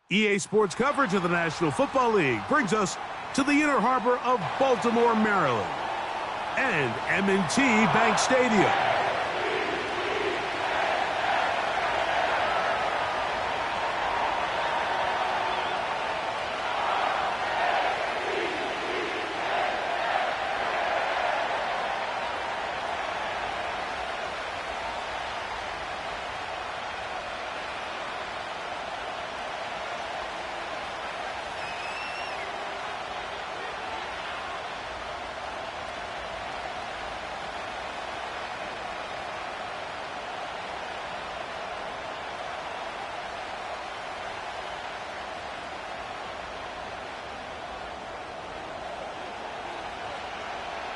EA Sports coverage of the National Football League brings us to the inner harbor of Baltimore, Maryland, and M&T Bank Stadium.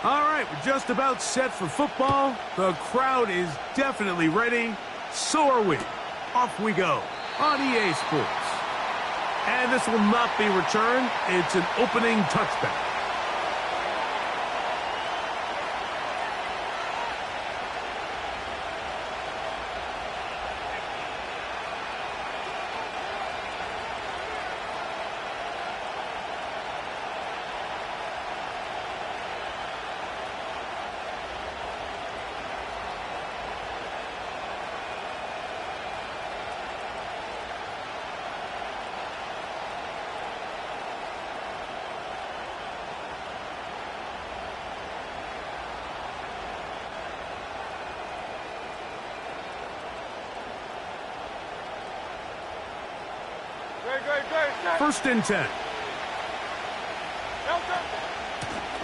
All right, we're just about set for football. The crowd is definitely ready. So are we. Off we go on EA Sports. And this will not be returned. It's an opening touchback. First and 10.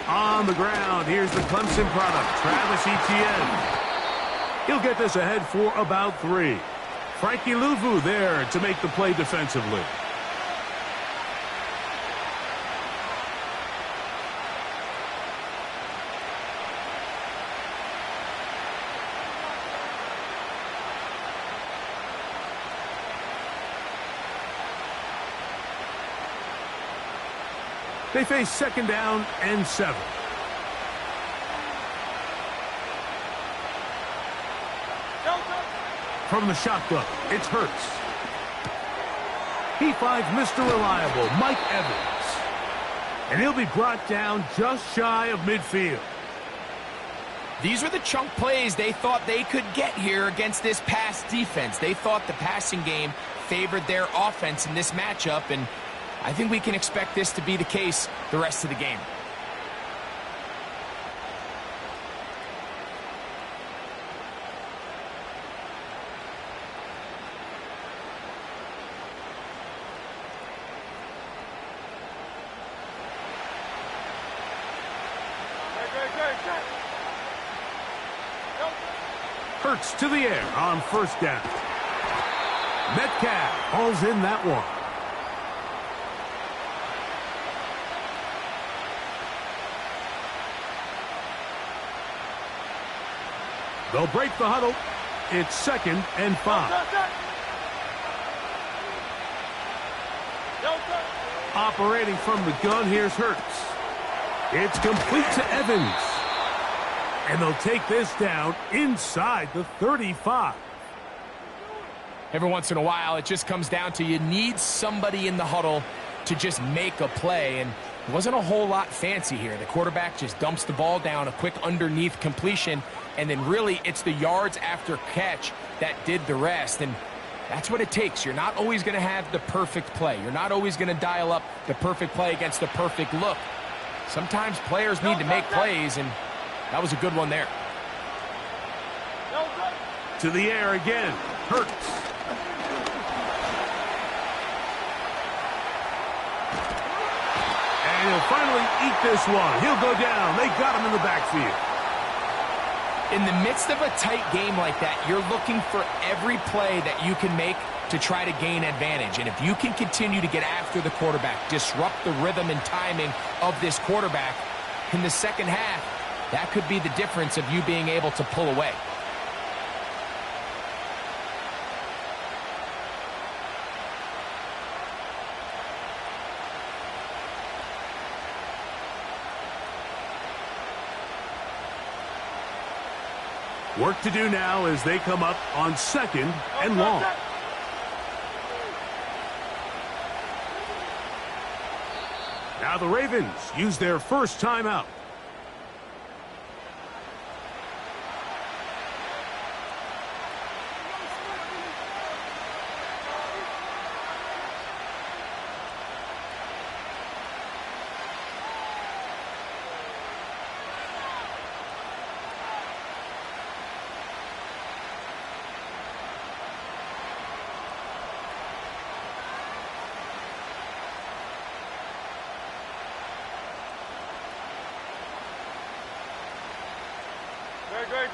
On the ground, here's the Clemson product, Travis Etienne. He'll get this ahead for about 3. Frankie Louvu there to make the play defensively. They face second down and 7. From the shotgun, it's Hurts. He finds Mr. Reliable, Mike Evans. And he'll be brought down just shy of midfield. These are the chunk plays they thought they could get here against this pass defense. They thought the passing game favored their offense in this matchup, and I think we can expect this to be the case the rest of the game. Hurts to the air on first down. Metcalf hauls in that one. They'll break the huddle. It's second and 5. Operating from the gun, here's Hurts. It's complete to Evans. And they'll take this down inside the 35. Every once in a while, it just comes down to you need somebody in the huddle to just make a play. And it wasn't a whole lot fancy here. The quarterback just dumps the ball down, a quick underneath completion, and then really it's the yards after catch that did the rest. And that's what it takes. You're not always going to have the perfect play. You're not always going to dial up the perfect play against the perfect look. Sometimes players need to make plays, and that was a good one there. To the air again. Hurts. And he'll finally eat this one. He'll go down. They got him in the backfield. In the midst of a tight game like that, you're looking for every play that you can make to try to gain advantage. And if you can continue to get after the quarterback, disrupt the rhythm and timing of this quarterback in the second half, that could be the difference of you being able to pull away. Work to do now as they come up on second and long. Now the Ravens use their first timeout.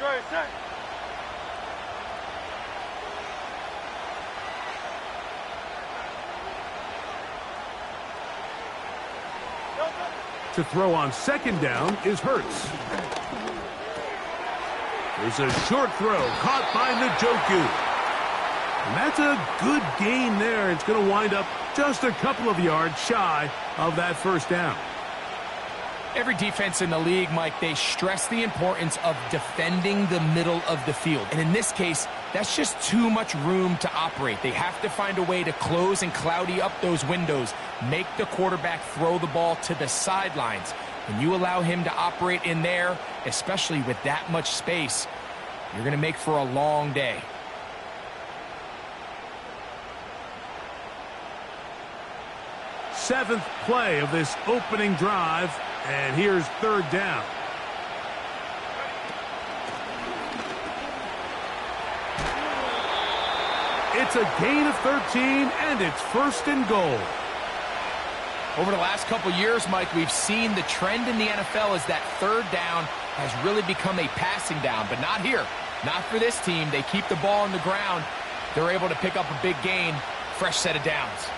Great, set. To throw on second down is Hurts. There's a short throw caught by Njoku. And that's a good gain there. It's going to wind up just a couple of yards shy of that first down. Every defense in the league, Mike, they stress the importance of defending the middle of the field. And in this case, that's just too much room to operate. They have to find a way to close and cloudy up those windows, make the quarterback throw the ball to the sidelines. When you allow him to operate in there, especially with that much space, you're going to make for a long day. Seventh play of this opening drive. And here's third down. It's a gain of 13, and it's first and goal. Over the last couple years, Mike, we've seen the trend in the NFL is that third down has really become a passing down, but not here. Not for this team. They keep the ball on the ground. They're able to pick up a big gain. Fresh set of downs.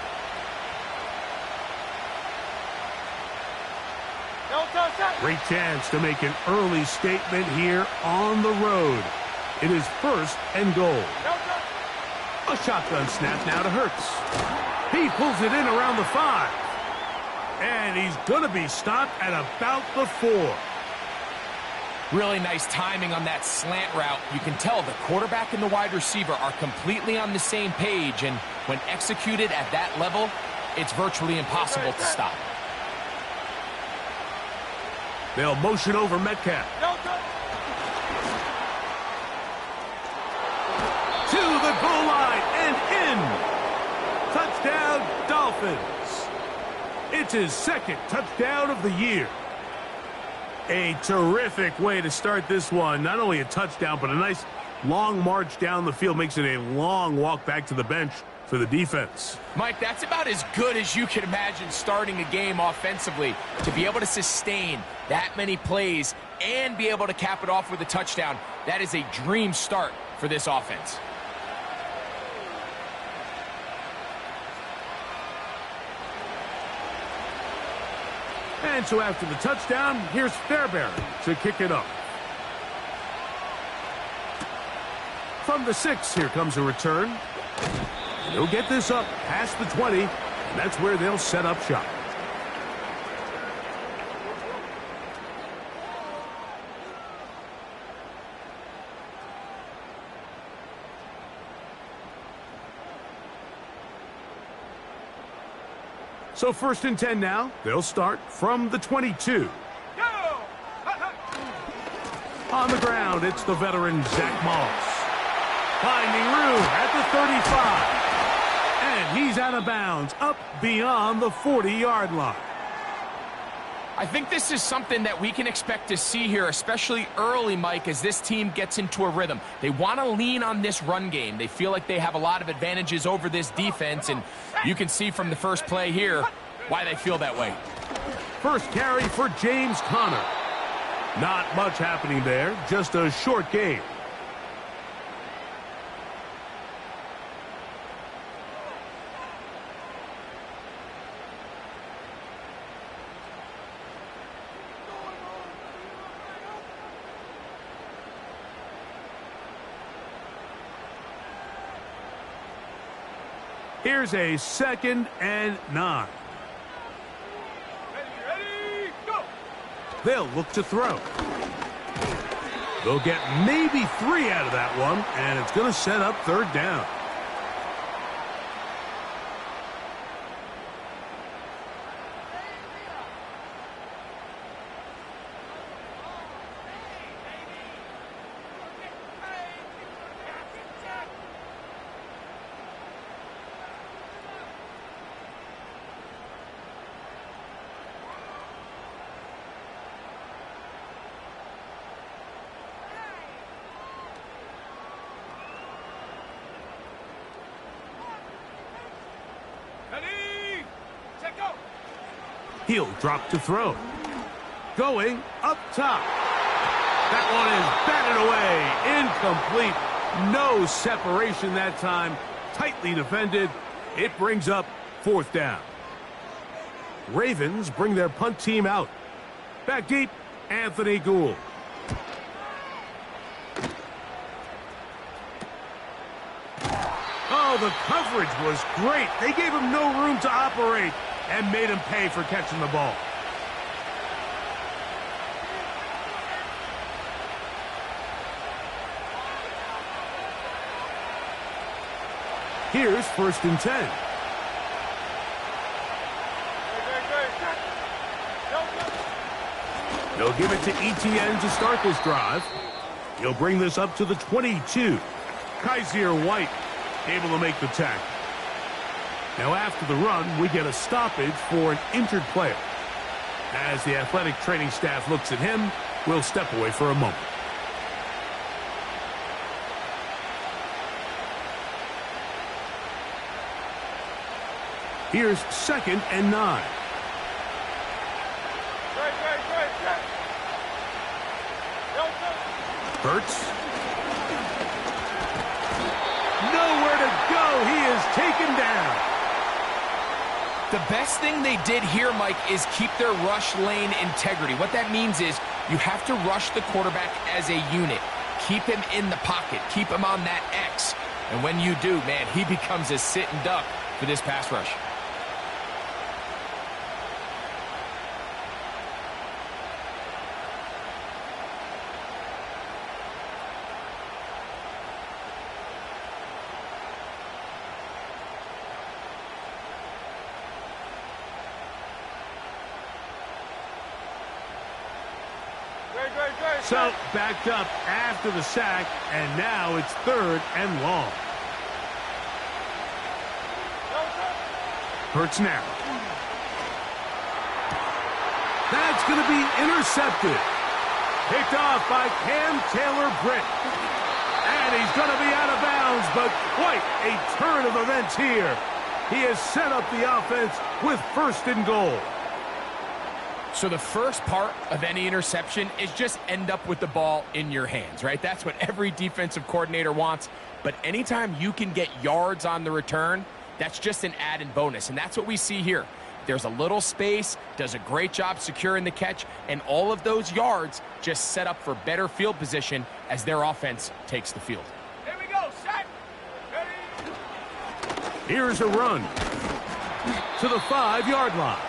Great chance to make an early statement here on the road. It is first and goal. A shotgun snap now to Hurts. He pulls it in around the 5. And he's going to be stopped at about the 4. Really nice timing on that slant route. You can tell the quarterback and the wide receiver are completely on the same page, and when executed at that level, it's virtually impossible to stop. They'll motion over Metcalf. To the goal line and in. Touchdown, Dolphins. It's his second touchdown of the year. A terrific way to start this one. Not only a touchdown, but a nice long march down the field. Makes it a long walk back to the bench for the defense. Mike, that's about as good as you can imagine starting a game offensively. To be able to sustain that many plays and be able to cap it off with a touchdown, that is a dream start for this offense. And so after the touchdown, here's Fairbairn to kick it up. From the 6, here comes a return. They'll get this up past the 20, and that's where they'll set up shop. So first and 10 now. They'll start from the 22. On the ground, it's the veteran Zach Moss. Finding room at the 35. And he's out of bounds, up beyond the 40-yard line. I think this is something that we can expect to see here, especially early, Mike, as this team gets into a rhythm. They want to lean on this run game. They feel like they have a lot of advantages over this defense, and you can see from the first play here why they feel that way. First carry for James Conner. Not much happening there, just a short gain. Here's a 2nd and 9. Ready, go! They'll look to throw. They'll get maybe 3 out of that one, and it's going to set up third down. He'll drop to throw. Going up top. That one is batted away. Incomplete. No separation that time. Tightly defended. It brings up 4th down. Ravens bring their punt team out. Back deep, Anthony Gould. Oh, the coverage was great. They gave him no room to operate and made him pay for catching the ball. Here's 1st and 10. They'll give it to Etienne to start this drive. He'll bring this up to the 22. Kaiser White able to make the tackle. Now after the run, we get a stoppage for an injured player. As the athletic training staff looks at him, we'll step away for a moment. Here's 2nd and 9. Hurts. Nowhere to go. He is taken down. The best thing they did here, Mike, is keep their rush lane integrity. What that means is you have to rush the quarterback as a unit. Keep him in the pocket. Keep him on that X. And when you do, man, he becomes a sitting duck for this pass rush. So, backed up after the sack, and now it's 3rd and long. Hurts now. That's going to be intercepted. Picked off by Cam Taylor-Britt. And he's going to be out of bounds, but quite a turn of events here. He has set up the offense with 1st and goal. So the first part of any interception is just end up with the ball in your hands, right? That's what every defensive coordinator wants. But anytime you can get yards on the return, that's just an added bonus. And that's what we see here. There's a little space, does a great job securing the catch, and all of those yards just set up for better field position as their offense takes the field. Here we go, set, ready. Here's a run to the 5-yard line.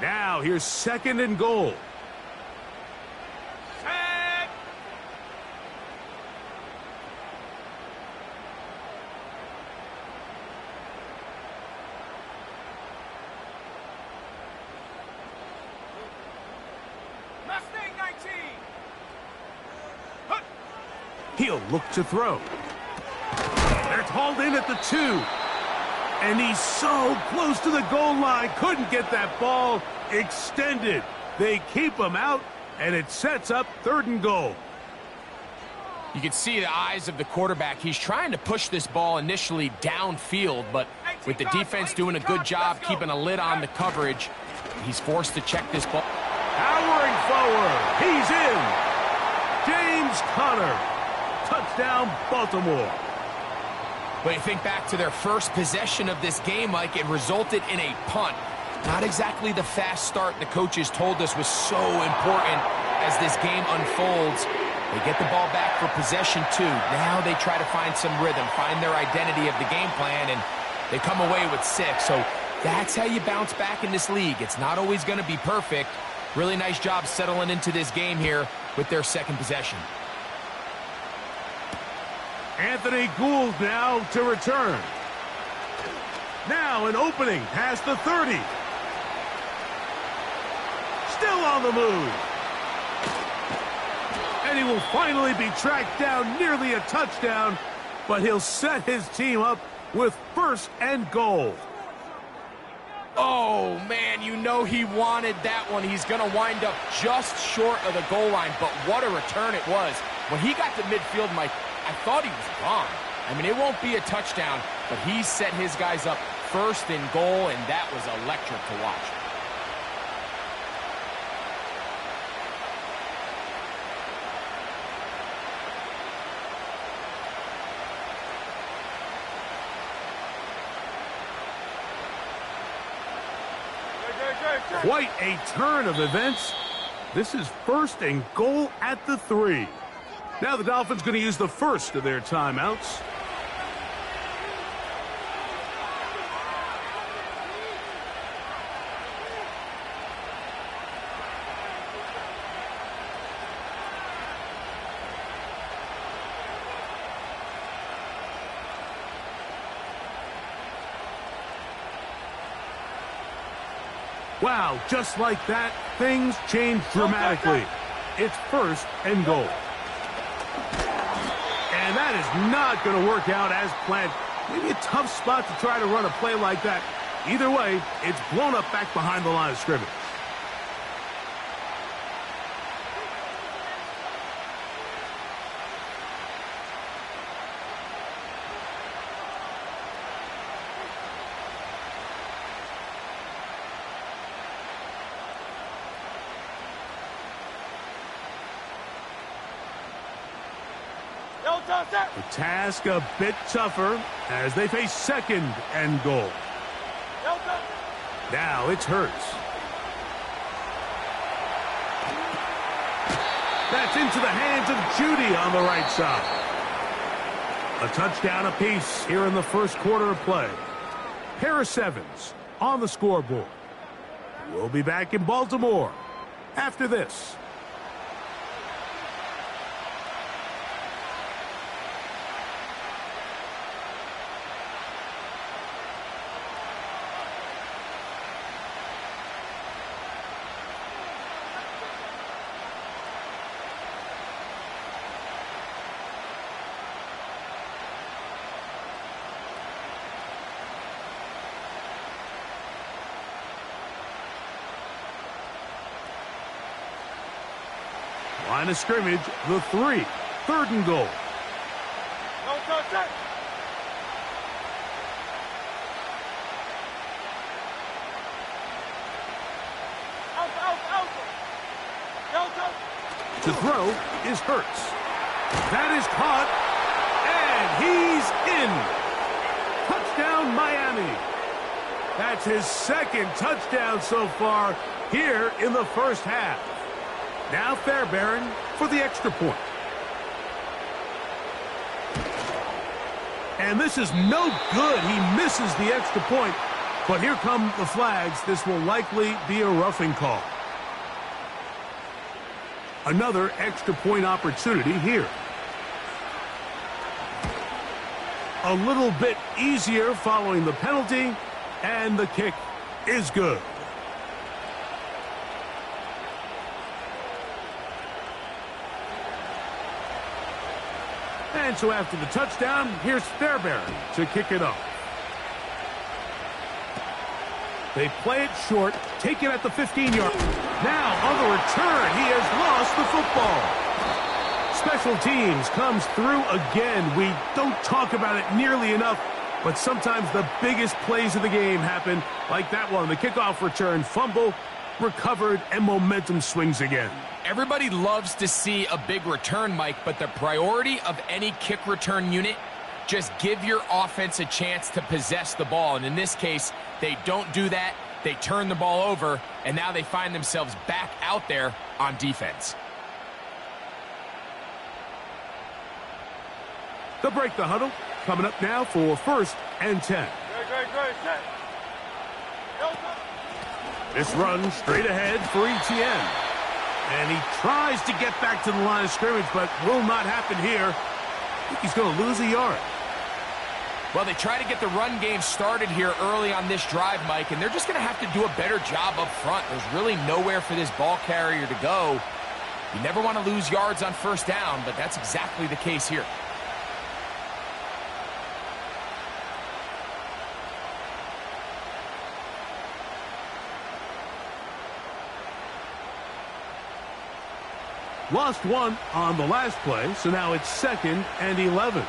Now, here's 2nd and goal. Set. Mustang 19. Hup. He'll look to throw. They're called in at the 2. And he's so close to the goal line. Couldn't get that ball extended. They keep him out, and it sets up 3rd and goal. You can see the eyes of the quarterback. He's trying to push this ball initially downfield, but with the defense doing a good job keeping a lid on the coverage, he's forced to check this ball. Powering forward. He's in. James Conner. Touchdown, Baltimore. But you think back to their first possession of this game, Mike, it resulted in a punt. Not exactly the fast start the coaches told us was so important as this game unfolds. They get the ball back for possession 2. Now they try to find some rhythm, find their identity of the game plan, and they come away with 6. So that's how you bounce back in this league. It's not always going to be perfect. Really nice job settling into this game here with their 2nd possession. Anthony Gould now to return. Now an opening past the 30. Still on the move. And he will finally be tracked down, nearly a touchdown, but he'll set his team up with 1st and goal. Oh, man, you know he wanted that one. He's going to wind up just short of the goal line, but what a return it was. When he got to midfield, Mike, I thought he was gone. I mean, it won't be a touchdown, but he set his guys up first in goal, and that was electric to watch. Quite a turn of events. This is first and goal at the 3. Now the Dolphins going to use the first of their timeouts. Wow, just like that, things change dramatically. It's first and goal. And that is not going to work out as planned. Maybe a tough spot to try to run a play like that. Either way, it's blown up back behind the line of scrimmage. The task a bit tougher as they face second and goal. Now it's Hurts. That's into the hands of Judy on the right side. A touchdown apiece here in the first quarter of play. Pair of sevens on the scoreboard. We'll be back in Baltimore after this. Line of scrimmage, the 3. Third and goal. To throw is Hurts. That is caught, and he's in. Touchdown, Miami. That's his second touchdown so far here in the first half. Now Fairbairn for the extra point. And this is no good. He misses the extra point. But here come the flags. This will likely be a roughing call. Another extra point opportunity here. A little bit easier following the penalty, and the kick is good. And so after the touchdown, here's Fairbairn to kick it off. They play it short, take it at the 15-yard. Now, on the return, he has lost the football. Special teams comes through again. We don't talk about it nearly enough, but sometimes the biggest plays of the game happen, like that one. The kickoff return, fumble, recovered, and momentum swings again. Everybody loves to see a big return, Mike, but the priority of any kick return unit, just give your offense a chance to possess the ball. And in this case, they don't do that. They turn the ball over, and now they find themselves back out there on defense. They'll break the huddle. Coming up now for first and 10. This run straight ahead for Etienne. And he tries to get back to the line of scrimmage, but will not happen here. I think he's going to lose a yard. Well, they try to get the run game started here early on this drive, Mike, and they're just going to have to do a better job up front. There's really nowhere for this ball carrier to go. You never want to lose yards on first down, but that's exactly the case here. Lost one on the last play, so now it's 2nd and 11.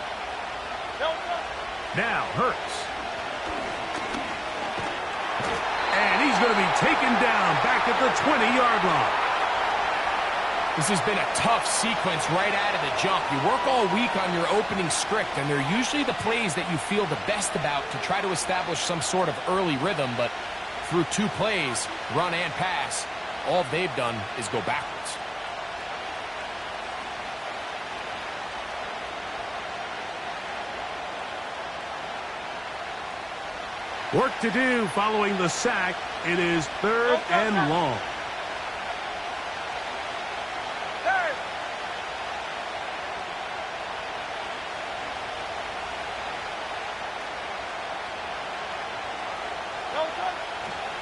Now Hurts. And he's going to be taken down back at the 20-yard line. This has been a tough sequence right out of the jump. You work all week on your opening script, and they're usually the plays that you feel the best about to try to establish some sort of early rhythm, but through 2 plays, run and pass, all they've done is go backwards. Work to do following the sack. It is 3rd and long.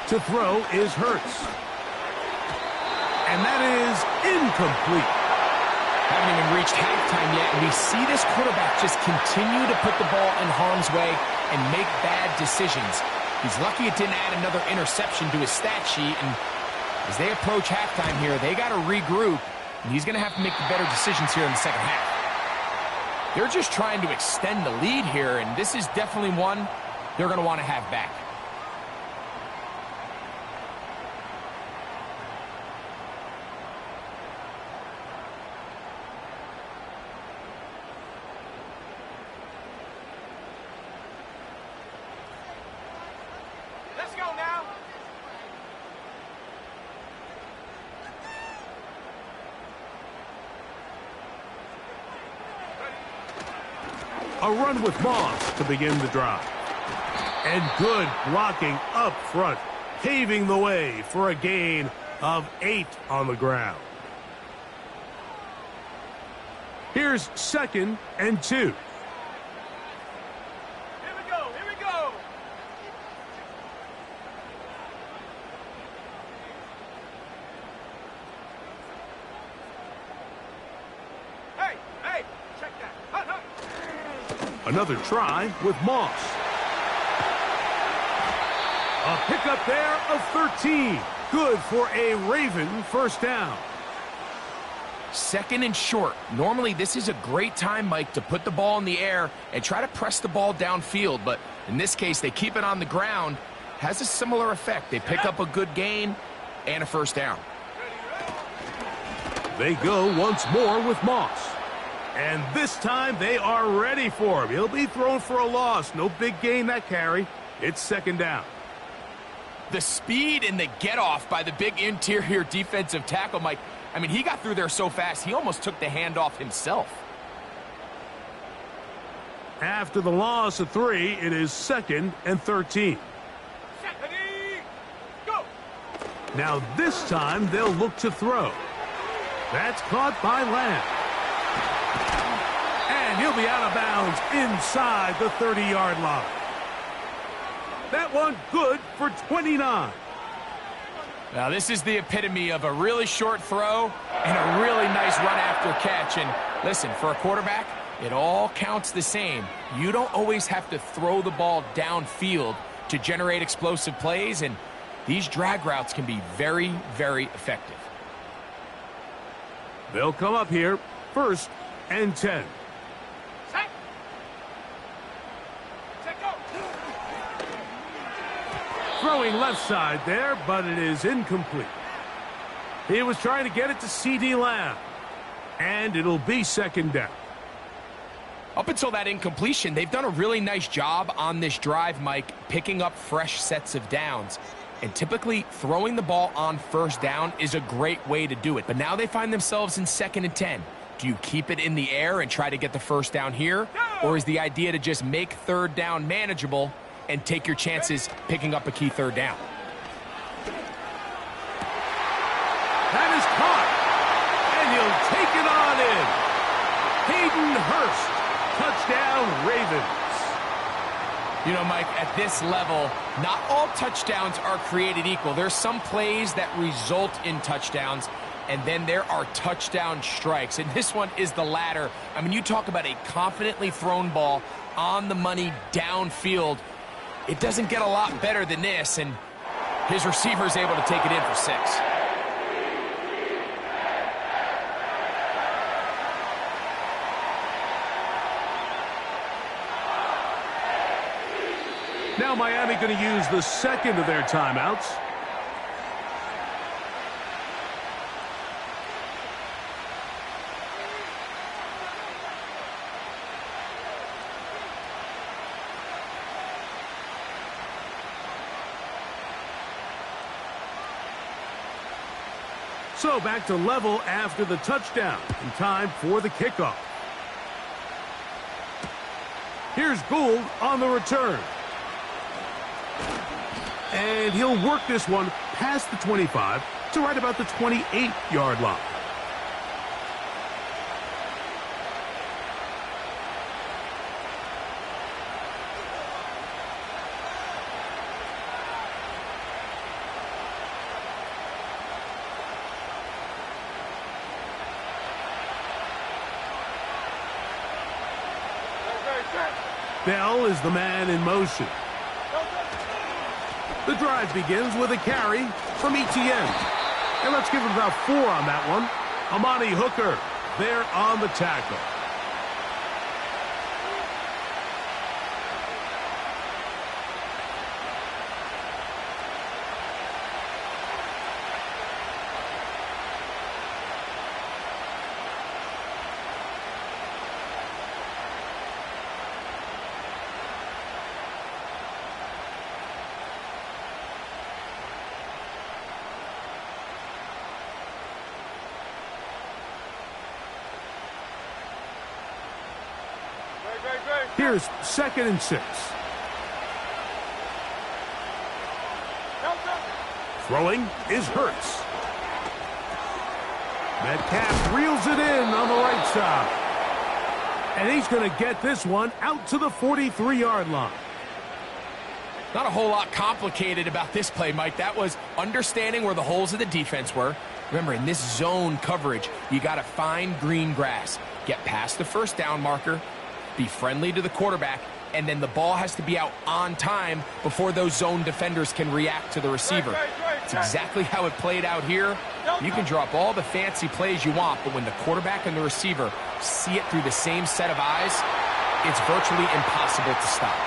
To throw is Hurts. And that is incomplete. Haven't even reached halftime yet, and we see this quarterback just continue to put the ball in harm's way and make bad decisions. He's lucky it didn't add another interception to his stat sheet, and as they approach halftime here, they got to regroup, and he's going to have to make the better decisions here in the second half. They're just trying to extend the lead here, and this is definitely one they're going to want to have back. Let's go now. A run with Moss to begin the drive. And good blocking up front, paving the way for a gain of 8 on the ground. Here's 2nd and 2. Here we go. Here we go. Hey, hey, check that. Hut, hut. Another try with Moss. A pickup there of 13. Good for a Raven first down. 2nd and short. Normally, this is a great time, Mike, to put the ball in the air and try to press the ball downfield. But in this case, they keep it on the ground. Has a similar effect. They pick up a good gain and a first down. They go once more with Moss. And this time, they are ready for him. He'll be thrown for a loss. No big gain that carry. It's 2nd down. The speed and the get-off by the big interior defensive tackle, Mike. I mean, he got through there so fast, he almost took the handoff himself. After the loss of 3, it is 2nd and 13. Go. Now this time, they'll look to throw. That's caught by Lamb. And he'll be out of bounds inside the 30-yard line. That one good for 29. Now, this is the epitome of a really short throw and a really nice run after catch. And listen, for a quarterback, it all counts the same. You don't always have to throw the ball downfield to generate explosive plays, and these drag routes can be very, very effective. They'll come up here, 1st and 10. Set. Set, go. Throwing left side there, but it is incomplete. He was trying to get it to C.D. Lamb. And it'll be 2nd down. Up until that incompletion, they've done a really nice job on this drive, Mike, picking up fresh sets of downs. And typically, throwing the ball on 1st down is a great way to do it. But now they find themselves in 2nd and 10. Do you keep it in the air and try to get the 1st down here? Or is the idea to just make 3rd down manageable and take your chances picking up a key 3rd down? That is caught. And he'll take it on in. Hayden Hurst. Touchdown, Ravens. You know, Mike, at this level, not all touchdowns are created equal. There's some plays that result in touchdowns, and then there are touchdown strikes. And this one is the latter. I mean, you talk about a confidently thrown ball on the money downfield. It doesn't get a lot better than this, and his receiver is able to take it in for 6. Now Miami going to use the second of their timeouts. So back to level after the touchdown, and time for the kickoff. Here's Gould on the return. And he'll work this one past the 25 to right about the 28-yard line. Bell is the man in motion. The drive begins with a carry from Etienne. And let's give him about 4 on that one. Amani Hooker there on the tackle. Here's 2nd and 6. Throwing is Hurts. Metcalf reels it in on the right side. And he's going to get this one out to the 43-yard line. Not a whole lot complicated about this play, Mike. That was understanding where the holes of the defense were. Remember, in this zone coverage, you got to find green grass. Get past the first down marker. Be friendly to the quarterback, and then the ball has to be out on time before those zone defenders can react to the receiver. It's exactly how it played out here. You can drop all the fancy plays you want, but when the quarterback and the receiver see it through the same set of eyes, it's virtually impossible to stop.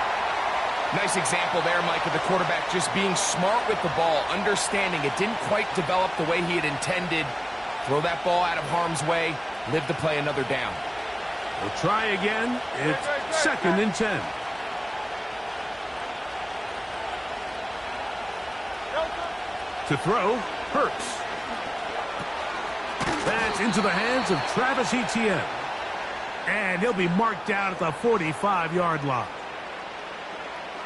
Nice example there, Mike, of the quarterback just being smart with the ball, understanding it didn't quite develop the way he had intended. Throw that ball out of harm's way, live to play another down. We'll try again. It's 2nd and 10. To throw, Hurts. That's into the hands of Travis Etienne. And he'll be marked down at the 45-yard line.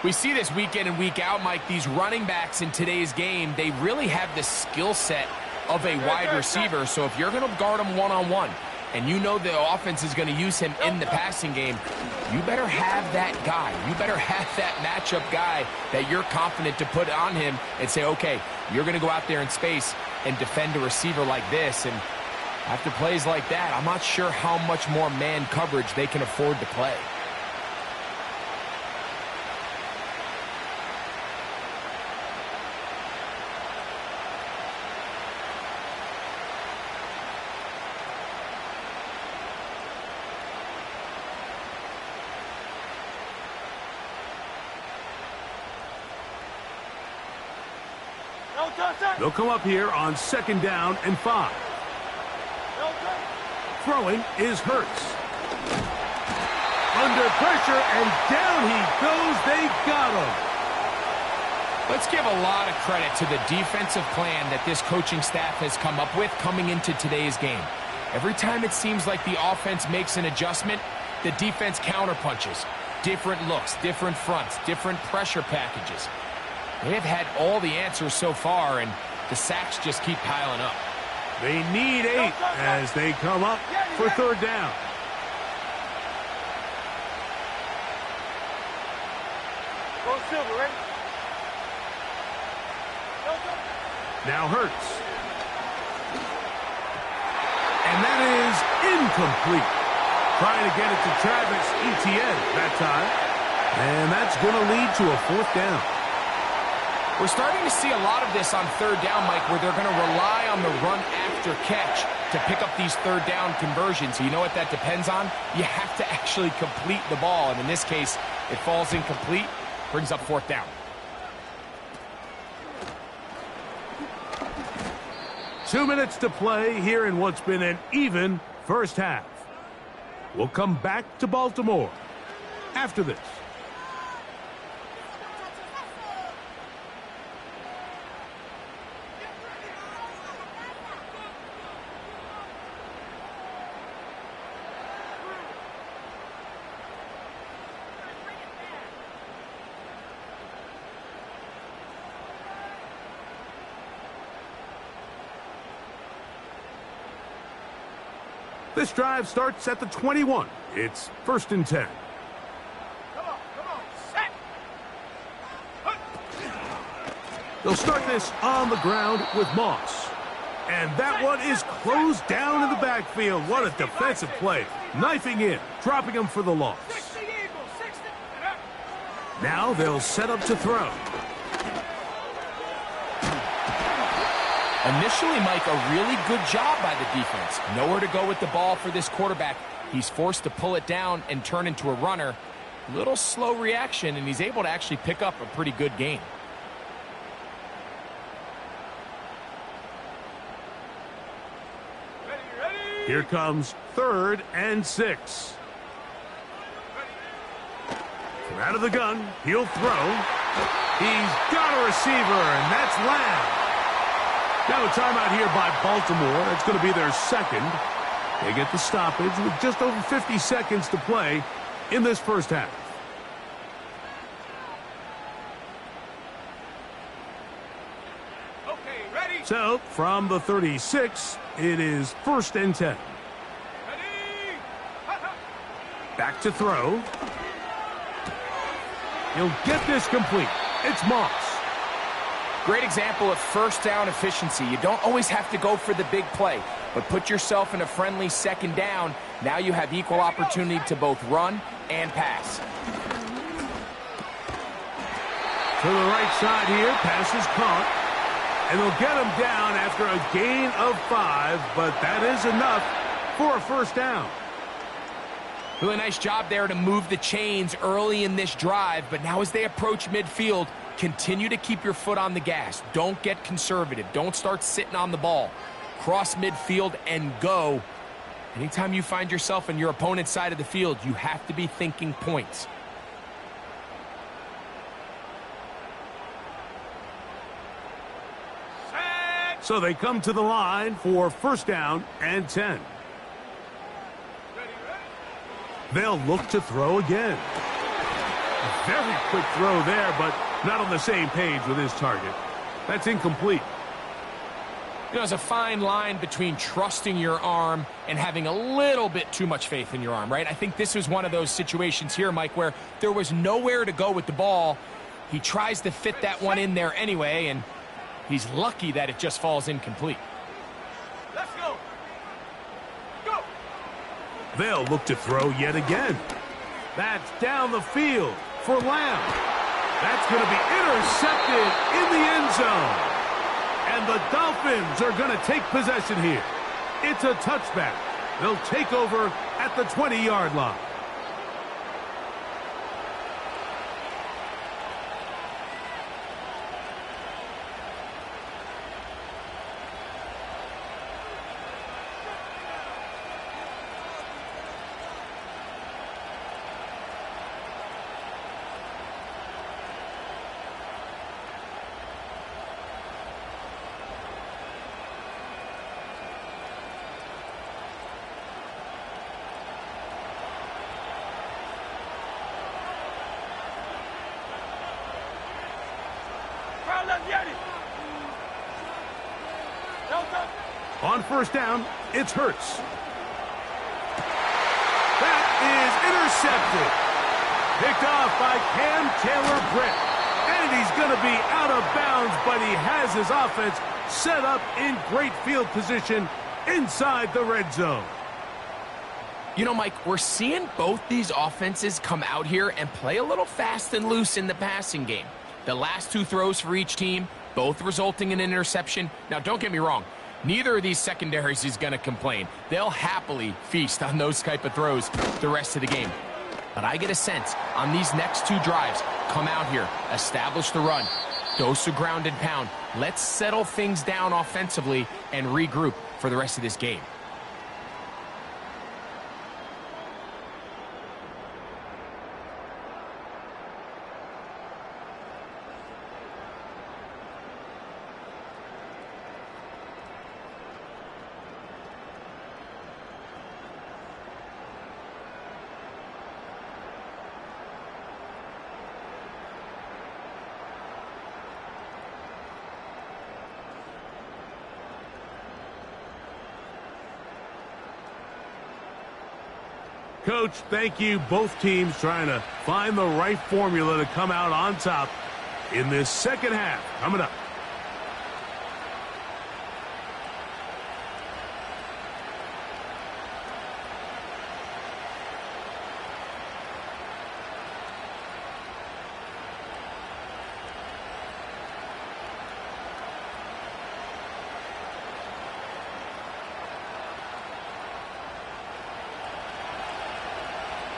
We see this week in and week out, Mike. These running backs in today's game, they really have the skill set of a wide receiver. So if you're going to guard him one-on-one, and you know the offense is going to use him in the passing game, you better have that guy. You better have that matchup guy that you're confident to put on him and say, okay, you're going to go out there in space and defend a receiver like this. And after plays like that, I'm not sure how much more man coverage they can afford to play. They'll come up here on 2nd down and 5. Throwing is Hurts. Under pressure, and down he goes. They got him. Let's give a lot of credit to the defensive plan that this coaching staff has come up with coming into today's game. Every time it seems like the offense makes an adjustment, the defense counterpunches. Different looks, different fronts, different pressure packages. They have had all the answers so far, and the sacks just keep piling up. They need 8 as they come up for 3rd down. Go Silver, ready? Now Hurts. And that is incomplete. Trying to get it to Travis Etienne that time. And that's going to lead to a 4th down. We're starting to see a lot of this on 3rd down, Mike, where they're going to rely on the run after catch to pick up these 3rd down conversions. You know what that depends on? You have to actually complete the ball, and in this case, it falls incomplete. Brings up fourth down. Two minutes to play here in what's been an even first half. We'll come back to Baltimore after this. This drive starts at the 21. It's 1st and 10. Come on, set. They'll start this on the ground with Moss. And that one is closed down in the backfield. What a defensive play. Knifing in, dropping him for the loss. 60 Eagles, 60. Now they'll set up to throw. Initially, Mike, a really good job by the defense. Nowhere to go with the ball for this quarterback. He's forced to pull it down and turn into a runner. Little slow reaction, and he's able to actually pick up a pretty good gain. Ready. Here comes 3rd and 6. From out of the gun, he'll throw. He's got a receiver, and that's Lamb. Now a timeout here by Baltimore. That's going to be their second. They get the stoppage with just over 50 seconds to play in this first half. Okay, ready. So, from the 36, it is 1st and 10. Ready. Back to throw. He'll get this complete. It's Moss. Great example of first down efficiency. You don't always have to go for the big play, but put yourself in a friendly second down. Now you have equal opportunity to both run and pass. To the right side here, pass is caught. And they'll get him down after a gain of 5, but that is enough for a first down. Really nice job there to move the chains early in this drive, but now as they approach midfield, continue to keep your foot on the gas. Don't get conservative. Don't start sitting on the ball. Cross midfield and go. Anytime you find yourself on your opponent's side of the field, you have to be thinking points. Set. So they come to the line for 1st down and 10. Ready. They'll look to throw again. A very quick throw there, but not on the same page with his target. That's incomplete. You know, there's a fine line between trusting your arm and having a little bit too much faith in your arm, right? I think this was one of those situations here, Mike, where there was nowhere to go with the ball. He tries to fit that one in there anyway, and he's lucky that it just falls incomplete. Let's go. Go. They'll look to throw yet again. That's down the field for Lamb. That's going to be intercepted in the end zone. And the Dolphins are going to take possession here. It's a touchback. They'll take over at the 20-yard line. On 1st down, it's Hurts. That is intercepted. Picked off by Cam Taylor-Britt. And he's going to be out of bounds, but he has his offense set up in great field position inside the red zone. You know, Mike, we're seeing both these offenses come out here and play a little fast and loose in the passing game. The last 2 throws for each team, both resulting in an interception. Now, don't get me wrong. Neither of these secondaries is going to complain. They'll happily feast on those type of throws the rest of the game. But I get a sense on these next 2 drives, come out here, establish the run, dose of ground and pound. Let's settle things down offensively and regroup for the rest of this game. Coach, thank you. Both teams trying to find the right formula to come out on top in this second half. Coming up.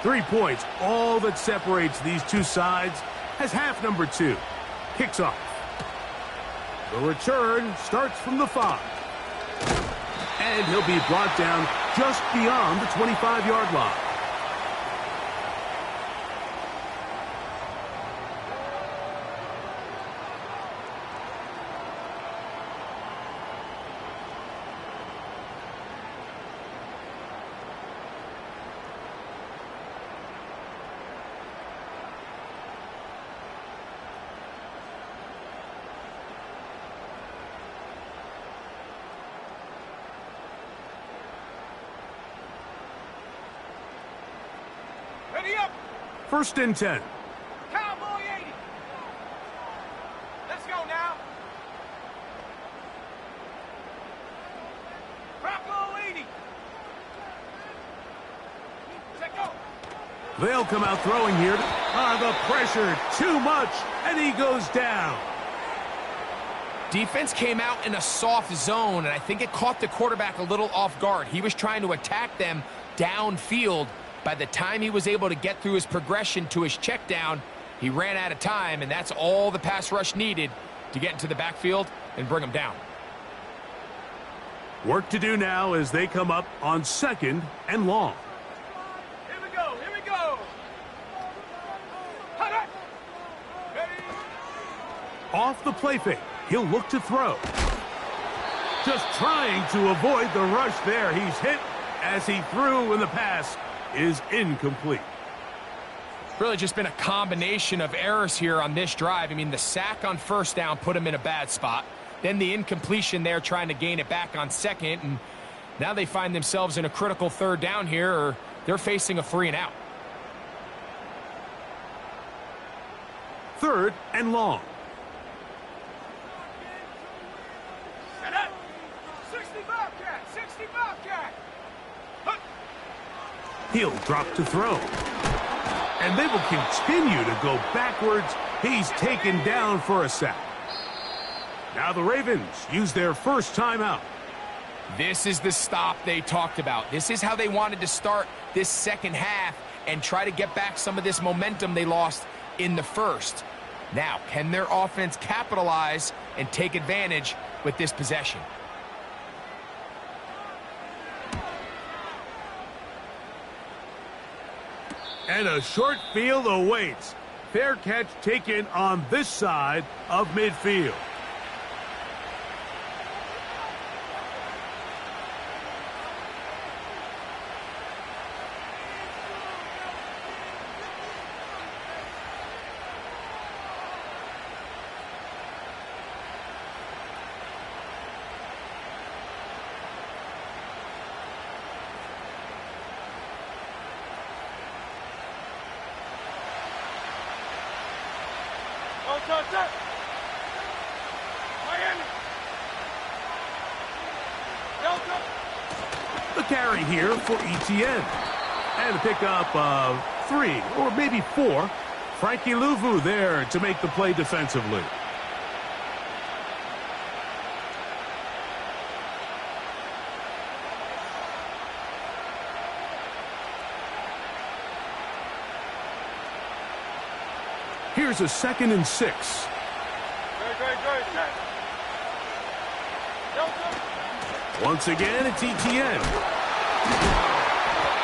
Three points, all that separates these two sides, as half number 2 kicks off. The return starts from the 5. And he'll be brought down just beyond the 25-yard line. Ready up. First and 10. Cowboy 80. Let's go now. Bronco 80. Check go. They'll come out throwing here. The pressure, too much, and he goes down. Defense came out in a soft zone, and I think it caught the quarterback a little off guard. He was trying to attack them downfield. By the time he was able to get through his progression to his check down, he ran out of time, and that's all the pass rush needed to get into the backfield and bring him down. Work to do now as they come up on second and long. Here we go. Here we go. Hot, hot. Ready. Off the play fake, he'll look to throw. Just trying to avoid the rush there. He's hit as he threw, and the pass is incomplete. Really just been a combination of errors here on this drive. I mean, the sack on first down put him in a bad spot. Then the incompletion there trying to gain it back on second. And now they find themselves in a critical third down here, or they're facing a 3 and out. Third and long. Set up. 60 Bobcat. 60 Bobcat. Hup. He'll drop to throw. And they will continue to go backwards. He's taken down for a sack. Now the Ravens use their first timeout. This is the stop they talked about. This is how they wanted to start this second half and try to get back some of this momentum they lost in the first. Now, can their offense capitalize and take advantage with this possession? And a short field awaits. Fair catch taken on this side of midfield. Touch. Miami. Delta. The carry here for ETN. And a pickup of 3 or maybe 4. Frankie Louvu there to make the play defensively. Here's a 2nd and 6. Good. Once again, it's ETN.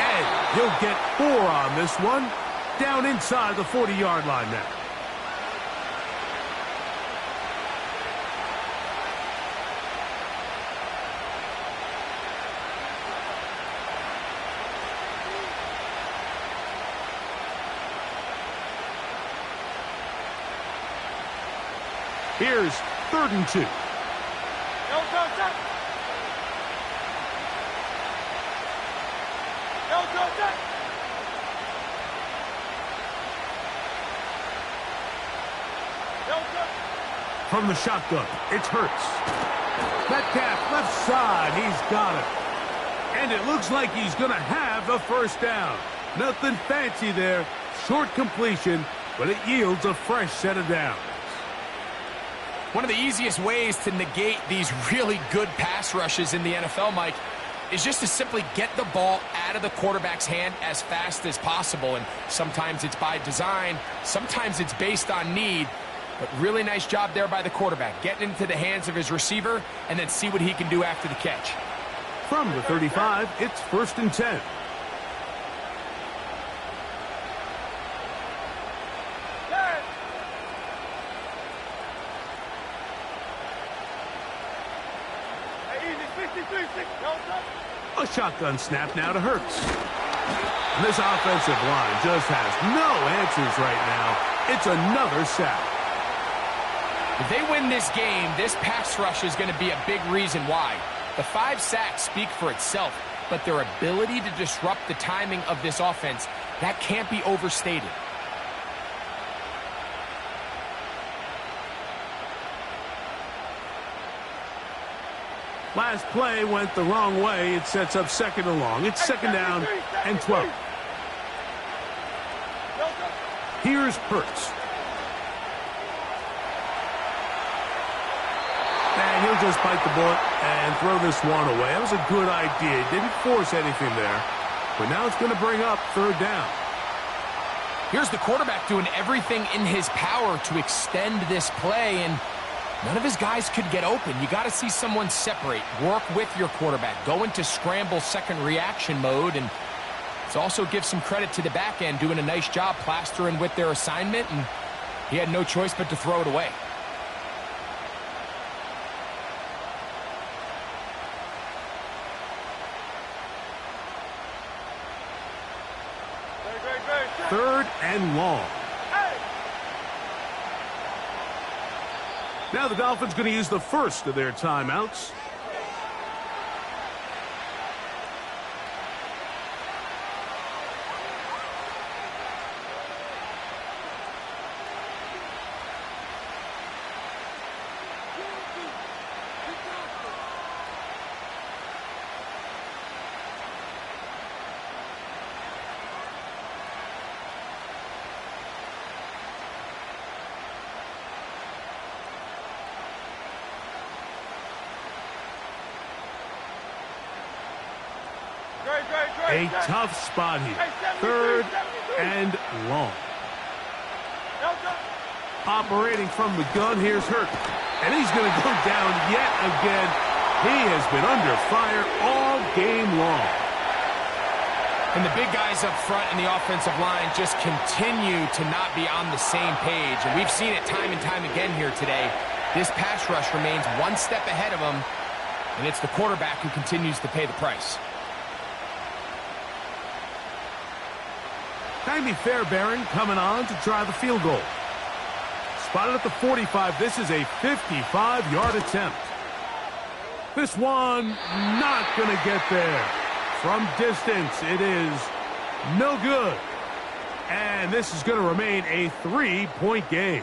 And he'll get 4 on this one. Down inside the 40-yard line now. Here's 3rd and 2. From the shotgun, it's Hurts. Metcalf left side, he's got it. And it looks like he's going to have the first down. Nothing fancy there, short completion, but it yields a fresh set of downs. One of the easiest ways to negate these really good pass rushes in the NFL, Mike, is just to simply get the ball out of the quarterback's hand as fast as possible. And sometimes it's by design, sometimes it's based on need. But really nice job there by the quarterback, getting into the hands of his receiver and then see what he can do after the catch. From the 35, it's 1st and 10. A shotgun snap now to Hurts. And this offensive line just has no answers right now. It's another sack. If they win this game, this pass rush is going to be a big reason why. The 5 sacks speak for itself, but their ability to disrupt the timing of this offense, that can't be overstated. Last play went the wrong way. It sets up 2nd and long. It's 2nd down and 12. Here's Hurts. And he'll just bite the bullet and throw this one away. That was a good idea. He didn't force anything there. But now it's going to bring up 3rd down. Here's the quarterback doing everything in his power to extend this play, and none of his guys could get open. You got to see someone separate, work with your quarterback, go into scramble second reaction mode, and it also gives some credit to the back end doing a nice job plastering with their assignment, and he had no choice but to throw it away. Third and long. Now the Dolphins going to use the first of their timeouts. A tough spot here. Third and long. Operating from the gun, here's Hurts. And he's going to go down yet again. He has been under fire all game long. And the big guys up front in the offensive line just continue to not be on the same page. And we've seen it time and time again here today. This pass rush remains one step ahead of them, and it's the quarterback who continues to pay the price. Timmy Fairbairn coming on to try the field goal. Spotted at the 45. This is a 55-yard attempt. This one not going to get there. From distance, it is no good. And this is going to remain a 3-point game.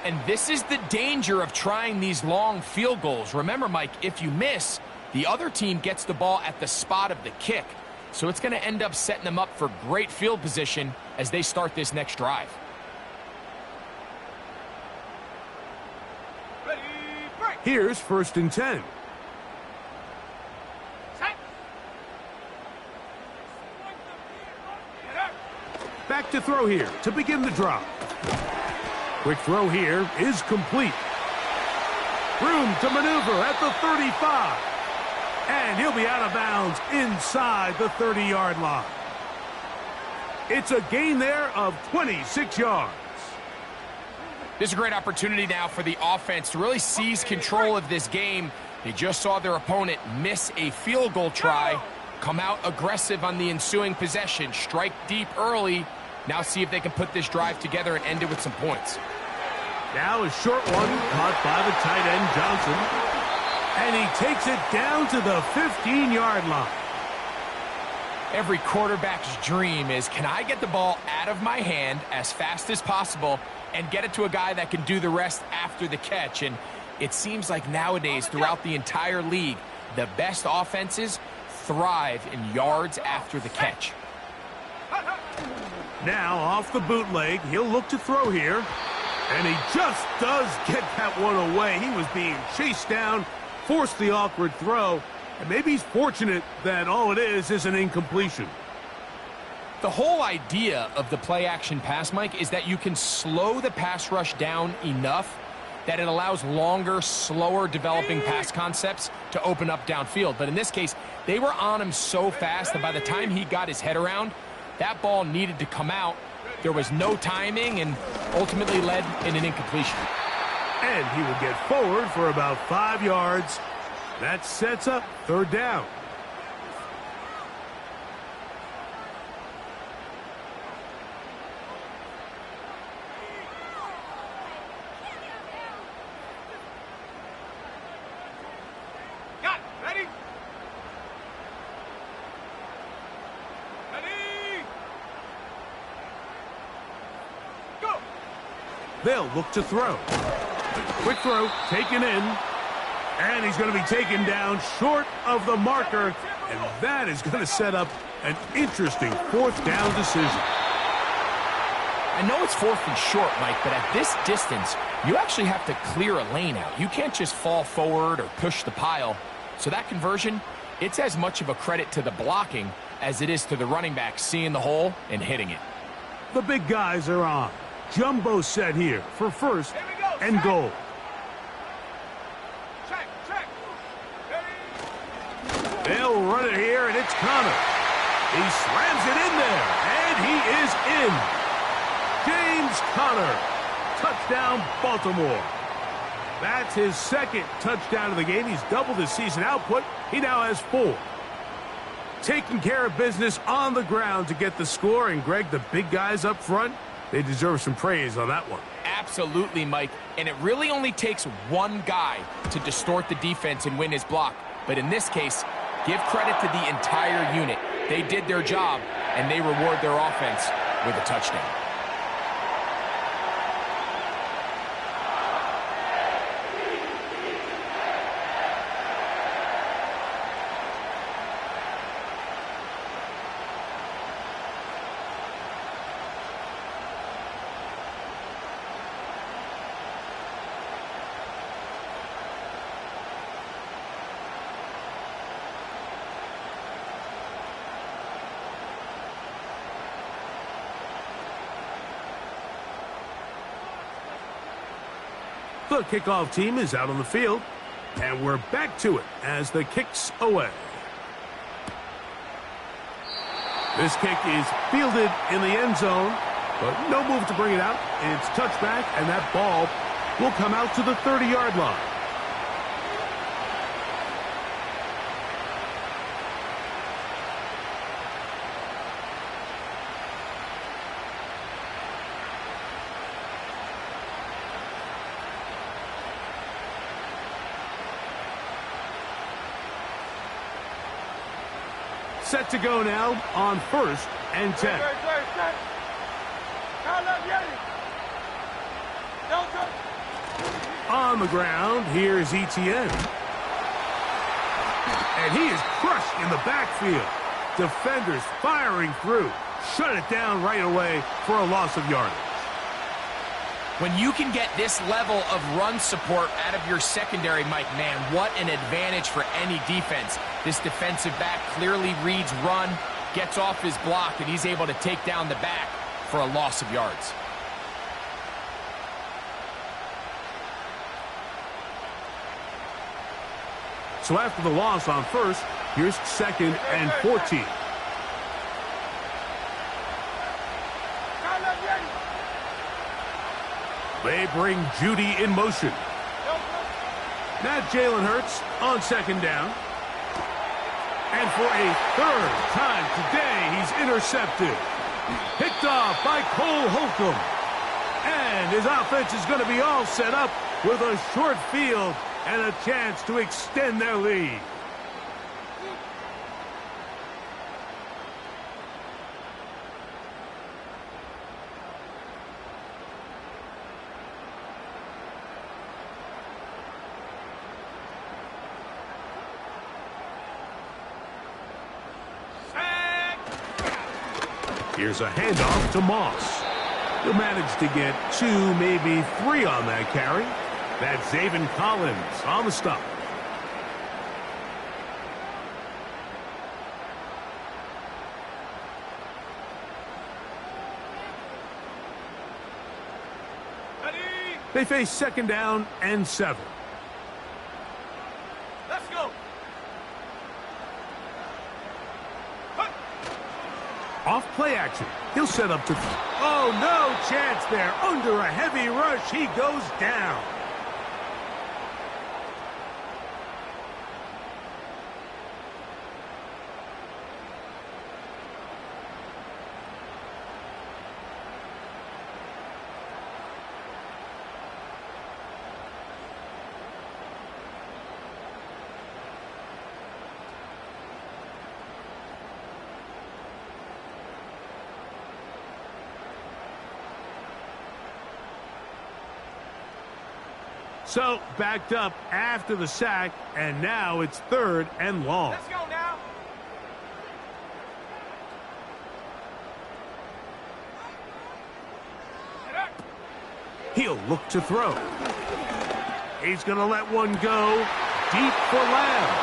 And this is the danger of trying these long field goals. Remember, Mike, if you miss, the other team gets the ball at the spot of the kick. So it's going to end up setting them up for great field position as they start this next drive. Here's 1st and 10. Back to throw here to begin the drop. Quick throw here is complete. Room to maneuver at the 35. And he'll be out of bounds inside the 30-yard line. It's a gain there of 26 yards. This is a great opportunity now for the offense to really seize control of this game. They just saw their opponent miss a field goal try, come out aggressive on the ensuing possession, strike deep early. Now see if they can put this drive together and end it with some points. Now a short one caught by the tight end Johnson. And he takes it down to the 15-yard line. Every quarterback's dream is, can I get the ball out of my hand as fast as possible and get it to a guy that can do the rest after the catch? And it seems like nowadays throughout the entire league, the best offenses thrive in yards after the catch. Now off the bootleg, he'll look to throw here. And he just does get that one away. He was being chased down, forced the awkward throw. And maybe he's fortunate that all it is an incompletion. The whole idea of the play-action pass, Mike, is that you can slow the pass rush down enough that it allows longer, slower developing pass concepts to open up downfield. But in this case, they were on him so fast that by the time he got his head around, that ball needed to come out. There was no timing and ultimately led in an incompletion. And he will get forward for about 5 yards. That sets up third down. Got it. Ready? Ready? Go! They'll look to throw. Quick throw, taken in. And he's going to be taken down short of the marker. And that is going to set up an interesting fourth down decision. I know it's 4th and short, Mike, but at this distance, you actually have to clear a lane out. You can't just fall forward or push the pile. So that conversion, it's as much of a credit to the blocking as it is to the running back seeing the hole and hitting it. The big guys are on. Jumbo set here for first and goal. They'll run it here, and it's Connor. He slams it in there, and he is in. James Conner, touchdown Baltimore. That's his second touchdown of the game. He's doubled his season output. He now has 4. Taking care of business on the ground to get the score, and Greg, the big guys up front, they deserve some praise on that one. Absolutely, Mike, and it really only takes one guy to distort the defense and win his block. But in this case, give credit to the entire unit. They did their job, and they reward their offense with a touchdown. The kickoff team is out on the field, and we're back to it as the kick's away. This kick is fielded in the end zone, but no move to bring it out. It's touchback, and that ball will come out to the 30-yard line. Set to go now on 1st and 10. On the ground, here's Etienne. And he is crushed in the backfield. Defenders firing through. Shut it down right away for a loss of yardage. When you can get this level of run support out of your secondary, Mike, man, what an advantage for any defense. This defensive back clearly reads run, gets off his block, and he's able to take down the back. for a loss of yards. So after the loss on first, here's 2nd and 14. They bring Judy in motion. Now Jalen Hurts on 2nd down. And for a 3rd time today, he's intercepted. Picked off by Cole Holcomb. And his offense is going to be all set up with a short field and a chance to extend their lead. Here's a handoff to Moss. He'll manage to get 2, maybe 3 on that carry. That's Zaven Collins on the stop. They face 2nd down and 7. Let's go. Off play action. He'll set up to... Oh, no chance there. Under a heavy rush, he goes down. So, backed up after the sack, and now it's 3rd and long. Let's go now. He'll look to throw. He's going to let one go deep for Lamb.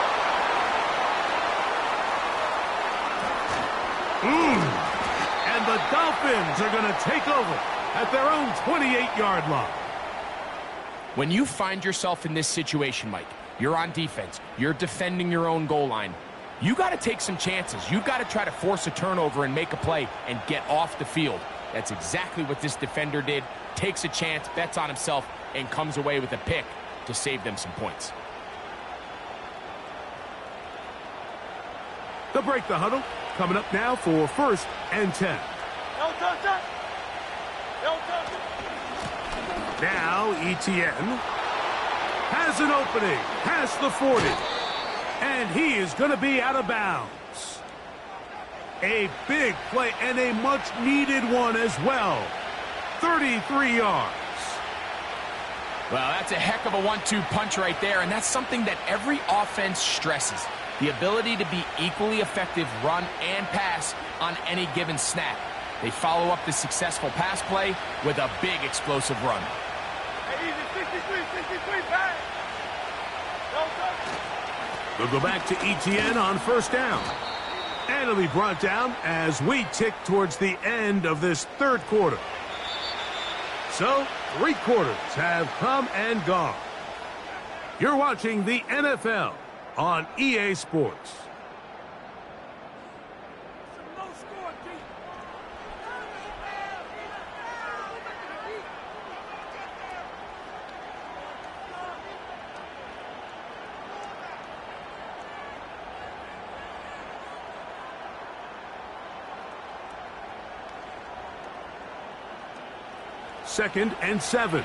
And the Dolphins are going to take over at their own 28-yard line. When you find yourself in this situation, Mike, you're on defense, you're defending your own goal line, you got to take some chances. You've got to try to force a turnover and make a play and get off the field. That's exactly what this defender did. Takes a chance, bets on himself, and comes away with a pick to save them some points. They'll break the huddle. Coming up now for 1st and 10. No touch it. No touch it. Now Etienne has an opening past the 40. And he is going to be out of bounds. A big play and a much-needed one as well. 33 yards. Well, that's a heck of a 1-2 punch right there, and that's something that every offense stresses. The ability to be equally effective run and pass on any given snap. They follow up the successful pass play with a big explosive run. They'll go back to Etienne on 1st down. And it'll be brought down as we tick towards the end of this 3rd quarter. So, 3 quarters have come and gone. You're watching the NFL on EA Sports. Second and 7.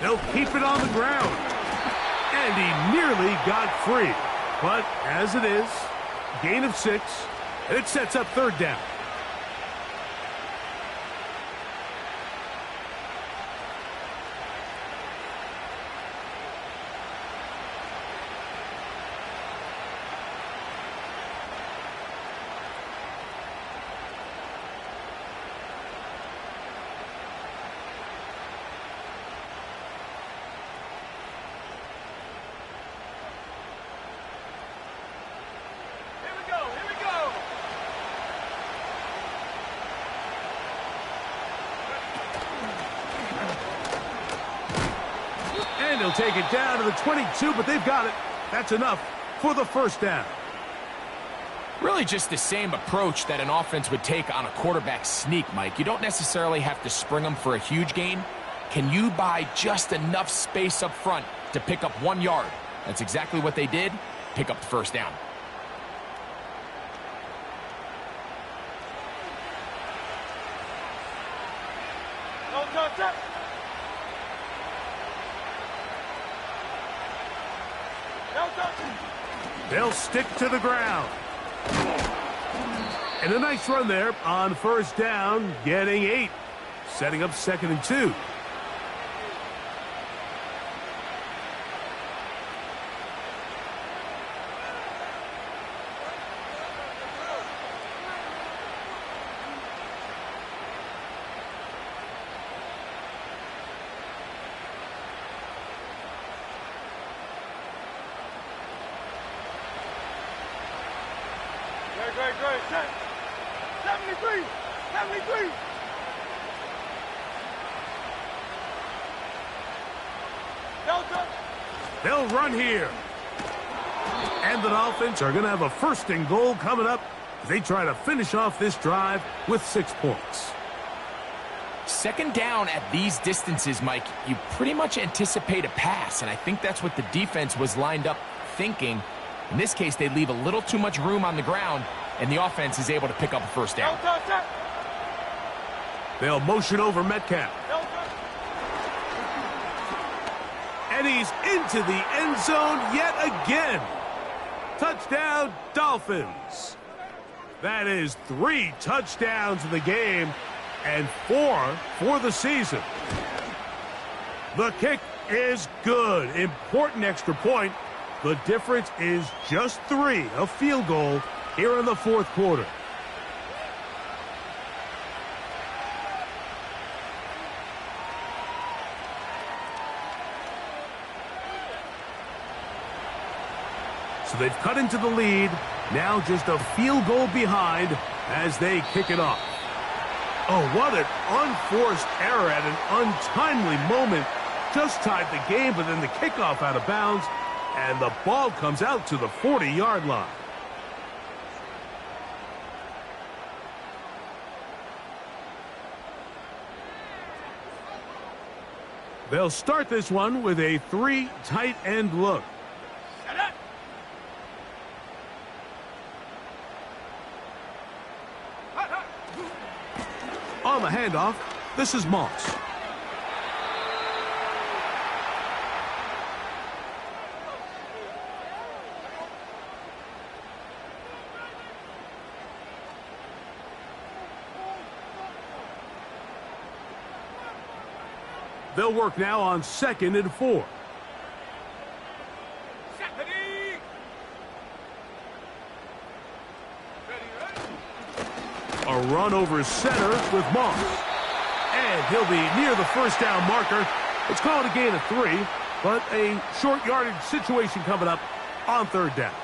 They'll keep it on the ground. And he nearly got free. But as it is, gain of 6, and it sets up 3rd down. he'll take it down to the 22, but they've got it. That's enough for the first down. Really just the same approach that an offense would take on a quarterback sneak, Mike. You don't necessarily have to spring them for a huge gain. Can you buy just enough space up front to pick up 1 yard? That's exactly what they did. Pick up the first down. Don't touch it. Don't touch it. They'll stick to the ground. And a nice run there on first down, getting 8. Setting up 2nd and 2. Great. Set. 73. 73. Delta. They'll run here. And the Dolphins are going to have a 1st and goal coming up as they try to finish off this drive with 6 points. 2nd down at these distances, Mike, you pretty much anticipate a pass, and I think that's what the defense was lined up thinking. In this case, they leave a little too much room on the ground, and the offense is able to pick up a 1st down. They'll motion over Metcalf. And he's into the end zone yet again. Touchdown, Dolphins. That is 3 touchdowns in the game and 4 for the season. The kick is good. Important extra point. The difference is just 3, a field goal here in the 4th quarter. So they've cut into the lead. Now just a field goal behind as they kick it off. Oh, what an unforced error at an untimely moment. Just tied the game, but then the kickoff out of bounds, and the ball comes out to the 40-yard line. They'll start this one with a 3 tight end look. On the handoff, this is Moss. They'll work now on 2nd and 4. A run over center with Moss. And he'll be near the 1st down marker. It's called a gain of 3, but a short yardage situation coming up on 3rd down.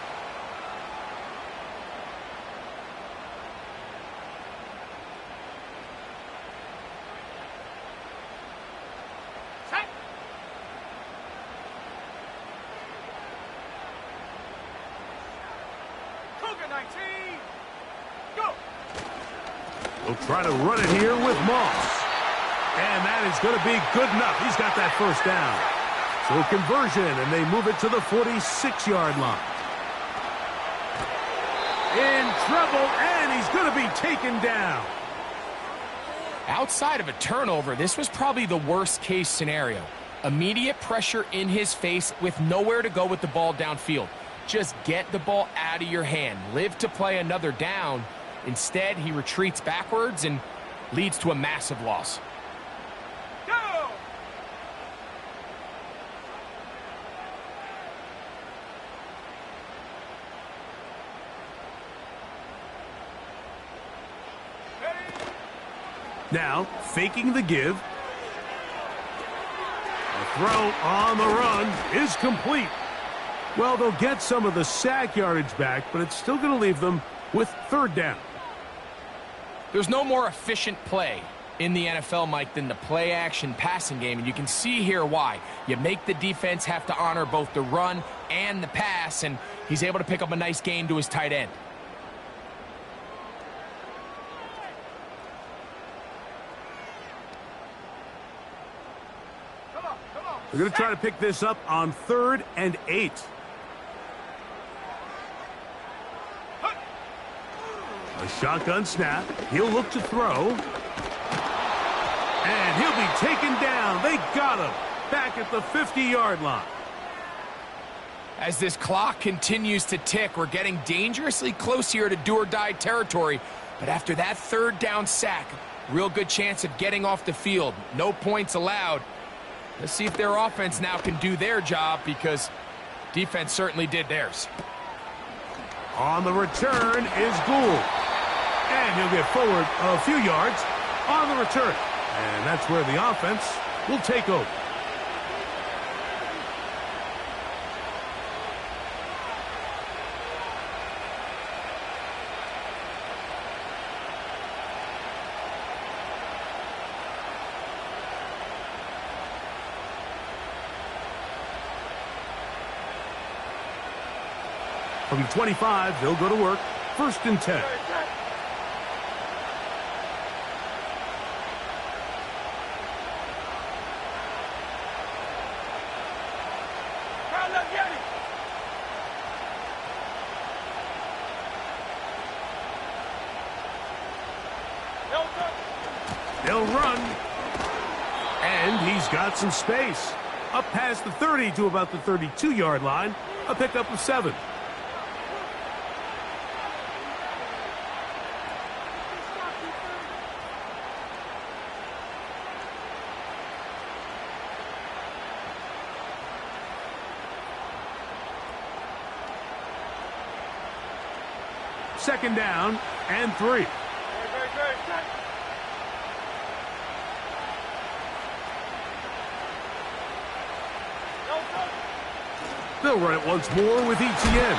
They'll try to run it here with Moss. And that is going to be good enough. He's got that 1st down. So a conversion, and they move it to the 46-yard line. In trouble, and he's going to be taken down. Outside of a turnover, this was probably the worst-case scenario. Immediate pressure in his face with nowhere to go with the ball downfield. Just get the ball out of your hand. Live to play another down. Instead, he retreats backwards and leads to a massive loss. Go! Now, faking the give. A throw on the run is complete. Well, they'll get some of the sack yardage back, but it's still going to leave them with 3rd down. There's no more efficient play in the NFL, Mike, than the play-action passing game, and you can see here why. You make the defense have to honor both the run and the pass, and he's able to pick up a nice gain to his tight end. They're going to try to pick this up on 3rd and 8. A shotgun snap. He'll look to throw. And he'll be taken down. They got him back at the 50-yard line. As this clock continues to tick, we're getting dangerously close here to do-or-die territory. But after that 3rd down sack, real good chance of getting off the field. No points allowed. Let's see if their offense now can do their job, because defense certainly did theirs. On the return is Gould. And he'll get forward a few yards on the return. And that's where the offense will take over. From the 25, they'll go to work. 1st and 10. They'll run. And he's got some space. Up past the 30 to about the 32-yard line. A pickup of 7. Second down and 3. They'll run it once more with ETN.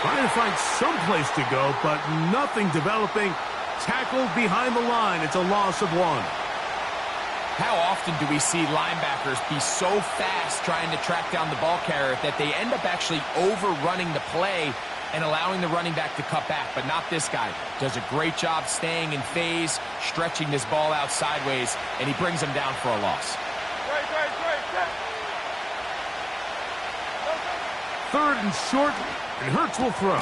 Trying to find some place to go, but nothing developing. Tackled behind the line. It's a loss of 1. How often do we see linebackers be so fast trying to track down the ball carrier that they end up actually overrunning the play and allowing the running back to cut back? But not this guy. Does a great job staying in phase, stretching this ball out sideways, and he brings him down for a loss. 3rd and short, and Hurts will throw.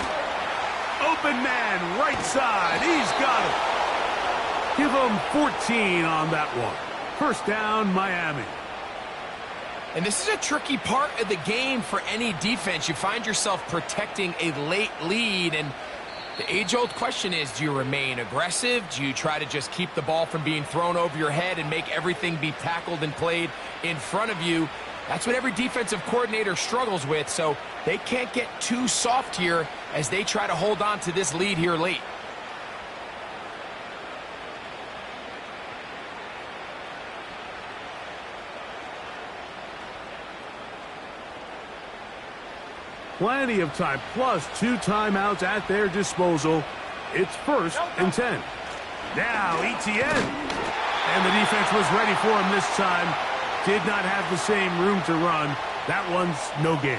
Open man, right side. He's got it. Give him 14 on that one. 1st down, Miami. And this is a tricky part of the game for any defense. You find yourself protecting a late lead, and the age-old question is, do you remain aggressive? Do you try to just keep the ball from being thrown over your head and make everything be tackled and played in front of you? That's what every defensive coordinator struggles with, so they can't get too soft here as they try to hold on to this lead here late. Plenty of time, plus 2 timeouts at their disposal. It's 1st and 10. Now ETN. And the defense was ready for him this time. Did not have the same room to run. That one's no gain.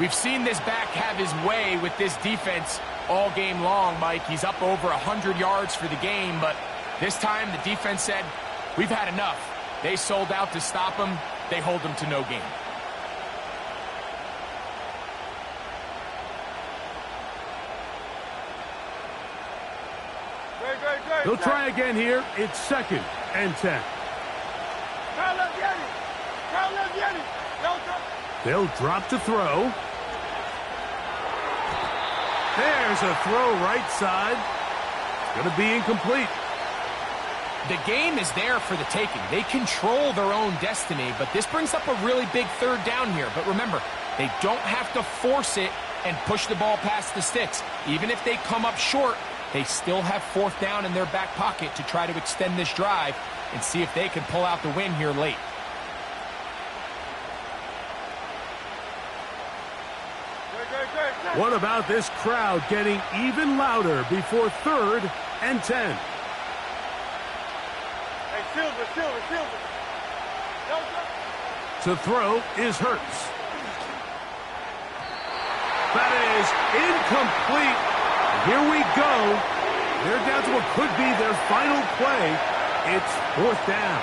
We've seen this back have his way with this defense all game long, Mike. He's up over 100 yards for the game, but this time the defense said, we've had enough. They sold out to stop him. They hold him to no gain. They'll try again here. It's 2nd and 10. They'll drop to throw. There's a throw right side. It's going to be incomplete. The game is there for the taking. They control their own destiny, but this brings up a really big 3rd down here. But remember, they don't have to force it and push the ball past the sticks. Even if they come up short, they still have 4th down in their back pocket to try to extend this drive and see if they can pull out the win here late. What about this crowd getting even louder before 3rd and 10? Silver. To throw is Hurts. That is incomplete. Here we go. They're down to what could be their final play. It's 4th down.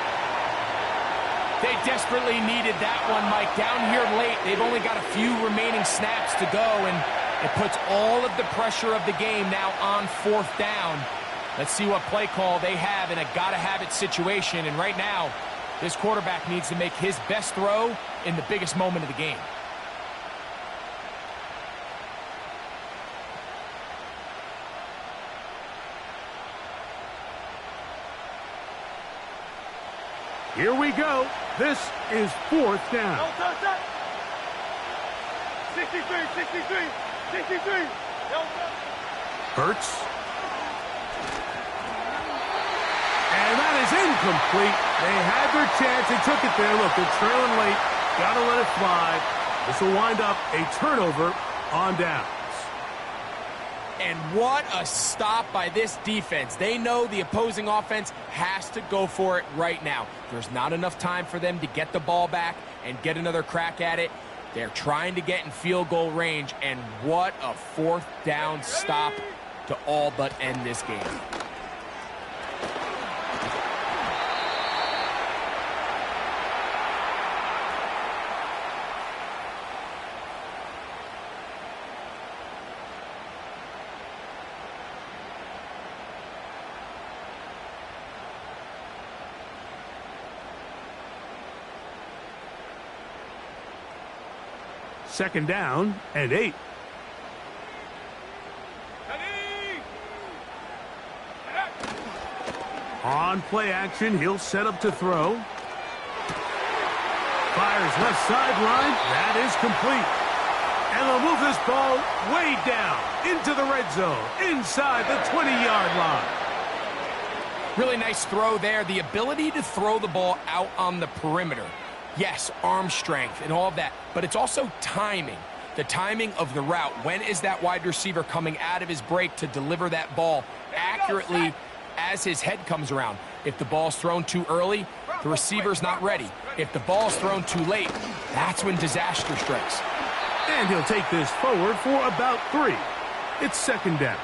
They desperately needed that one, Mike. Down here late, they've only got a few remaining snaps to go, and it puts all of the pressure of the game now on 4th down. Let's see what play call they have in a gotta-have-it situation. And right now, this quarterback needs to make his best throw in the biggest moment of the game. Here we go. This is 4th down. 63. Hurts. And that is incomplete. They had their chance. They took it there. Look, they're trailing late. Got to let it fly. This will wind up a turnover on downs. And what a stop by this defense. They know the opposing offense has to go for it right now. There's not enough time for them to get the ball back and get another crack at it. They're trying to get in field goal range, and what a 4th down stop to all but end this game. Second down and 8. On play action, he'll set up to throw. Fires left sideline. That is complete. And they'll move this ball way down into the red zone, inside the 20-yard line. Really nice throw there. The ability to throw the ball out on the perimeter. Yes, arm strength and all of that, but it's also timing. The timing of the route. When is that wide receiver coming out of his break to deliver that ball accurately as his head comes around? If the ball's thrown too early, the receiver's not ready. If the ball's thrown too late, that's when disaster strikes. And he'll take this forward for about 3. It's 2nd down.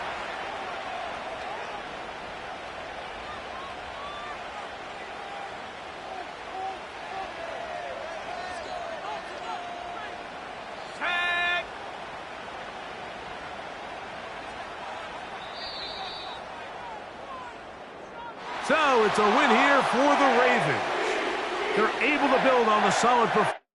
So it's a win here for the Ravens. They're able to build on the solid performance.